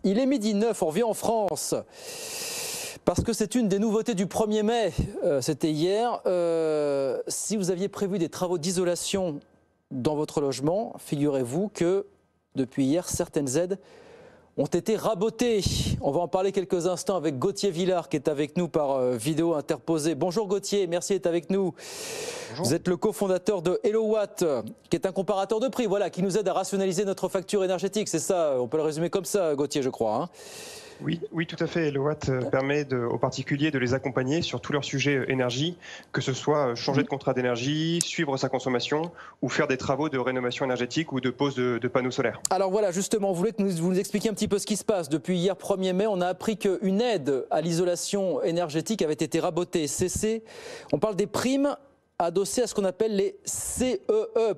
Il est 12h09, on revient en France. Parce que c'est une des nouveautés du 1er mai, c'était hier. Si vous aviez prévu des travaux d'isolation dans votre logement, figurez-vous que depuis hier, certaines aides ont été rabotées. On va en parler quelques instants avec Gauthier Villard qui est avec nous par vidéo interposée. Bonjour Gauthier, merci d'être avec nous. Bonjour. Vous êtes le cofondateur de HelloWatt, qui est un comparateur de prix, voilà, qui nous aide à rationaliser notre facture énergétique. C'est ça, on peut le résumer comme ça, Gauthier, je crois. Hein. Oui, tout à fait. HelloWatt permet aux particuliers de les accompagner sur tous leurs sujets énergie, que ce soit changer de contrat d'énergie, suivre sa consommation ou faire des travaux de rénovation énergétique ou de pose de panneaux solaires. Alors voilà, justement, on voulait que vous nous expliquiez un petit peu ce qui se passe. Depuis hier 1er mai, on a appris qu'une aide à l'isolation énergétique avait été rabotée, cessée. On parle des primes adossées à ce qu'on appelle les CEE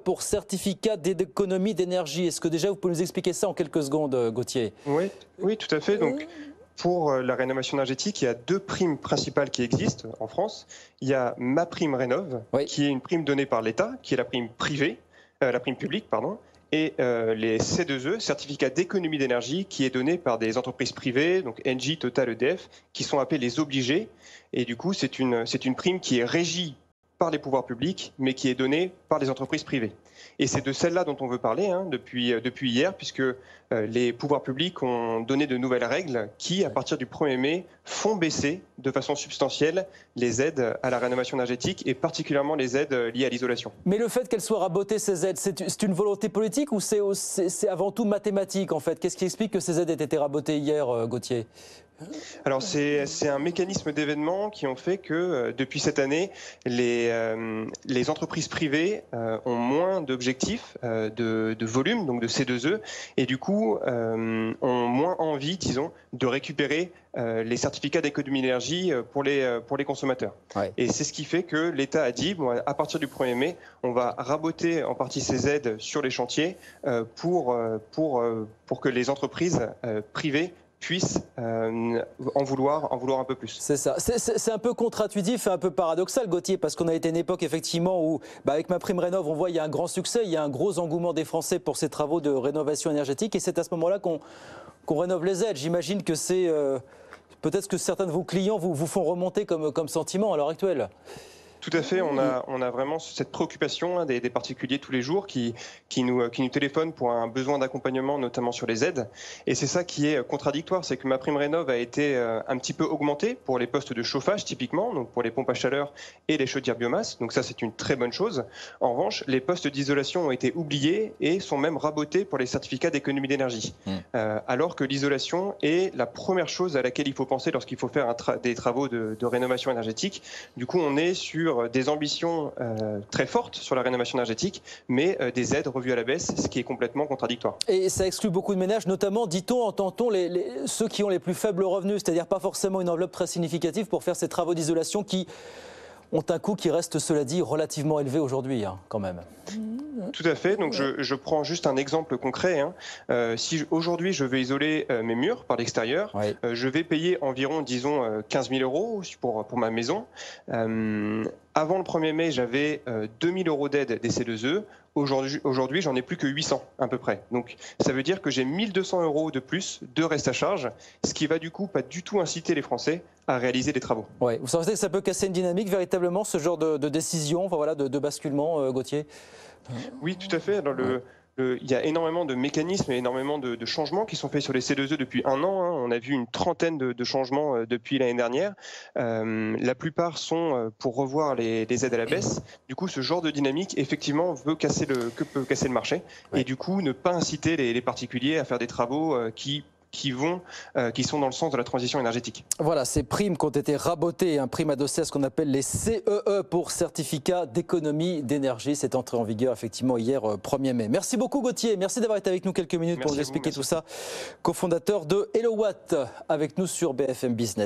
pour certificats d'économie d'énergie. Est-ce que déjà vous pouvez nous expliquer ça en quelques secondes, Gauthier? Oui, tout à fait. Donc, pour la rénovation énergétique, il y a deux primes principales qui existent en France. Il y a MaPrimeRénov', qui est une prime donnée par l'État, qui est la prime privée, la prime publique, pardon. Et les C2E, certificats d'économie d'énergie, qui est donné par des entreprises privées, donc Engie, Total, EDF, qui sont appelés les obligés. Et du coup, c'est une prime qui est régie par les pouvoirs publics, mais qui est donnée par les entreprises privées. Et c'est de celle-là dont on veut parler depuis hier, puisque les pouvoirs publics ont donné de nouvelles règles qui, à partir du 1er mai, font baisser de façon substantielle les aides à la rénovation énergétique et particulièrement les aides liées à l'isolation. Mais le fait qu'elles soient rabotées, ces aides, c'est une volonté politique ou c'est avant tout mathématique en fait? Qu'est-ce qui explique que ces aides aient été rabotées hier, Gauthier? Alors c'est un mécanisme d'événements qui ont fait que depuis cette année, les entreprises privées ont moins d'objectifs de volume, donc de C2E, et du coup ont moins envie, disons, de récupérer les certificats d'économie d'énergie pour les consommateurs. Ouais. Et c'est ce qui fait que l'État a dit, bon, à partir du 1er mai, on va raboter en partie ces aides sur les chantiers pour que les entreprises privées puissent en vouloir un peu plus. C'est ça. C'est un peu contre-intuitif et un peu paradoxal, Gauthier, parce qu'on a été une époque effectivement où, avec MaPrimeRénov', on voit il y a un grand succès, il y a un gros engouement des Français pour ces travaux de rénovation énergétique, et c'est à ce moment-là qu'on rénove les aides. J'imagine que c'est peut-être que certains de vos clients vous font remonter comme sentiment à l'heure actuelle. Tout à fait, on a vraiment cette préoccupation des particuliers tous les jours qui nous téléphonent pour un besoin d'accompagnement, notamment sur les aides. Et c'est ça qui est contradictoire, c'est que MaPrimeRénov' a été un petit peu augmenté pour les postes de chauffage typiquement, donc pour les pompes à chaleur et les chaudières biomasse. Donc ça, c'est une très bonne chose. En revanche, les postes d'isolation ont été oubliés et sont même rabotés pour les certificats d'économie d'énergie. Alors que l'isolation est la première chose à laquelle il faut penser lorsqu'il faut faire des travaux de rénovation énergétique. Du coup, on est sur des ambitions très fortes sur la rénovation énergétique, mais des aides revues à la baisse, ce qui est complètement contradictoire. Et ça exclut beaucoup de ménages, notamment, dit-on, entend-on, ceux qui ont les plus faibles revenus, c'est-à-dire pas forcément une enveloppe très significative pour faire ces travaux d'isolation qui ont un coût qui reste, cela dit, relativement élevé aujourd'hui, quand même. Tout à fait. Donc je prends juste un exemple concret. Si aujourd'hui je veux isoler mes murs par l'extérieur, je vais payer environ, disons, 15 000 € pour ma maison. Avant le 1er mai, j'avais 2 000 € d'aide des C2E. Aujourd'hui, j'en ai plus que 800 à peu près. Donc, ça veut dire que j'ai 1 200 € de plus de reste à charge, ce qui va du coup pas du tout inciter les Français à réaliser des travaux. Ouais. Vous savez que ça peut casser une dynamique véritablement, ce genre de décision, enfin, voilà, de basculement, Gauthier? Oui, tout à fait. Alors, il y a énormément de mécanismes et énormément de changements qui sont faits sur les C2E depuis un an. On a vu une trentaine de changements depuis l'année dernière. La plupart sont pour revoir les aides à la baisse. Du coup, ce genre de dynamique, effectivement, peut casser le marché. Et du coup, ne pas inciter les particuliers à faire des travaux qui sont dans le sens de la transition énergétique. Voilà, ces primes qui ont été rabotées, un prime adossé à ce qu'on appelle les CEE pour certificat d'économie d'énergie. C'est entré en vigueur effectivement hier 1er mai. Merci beaucoup Gauthier, merci d'avoir été avec nous quelques minutes pour nous expliquer tout ça. Cofondateur de HelloWatt avec nous sur BFM Business.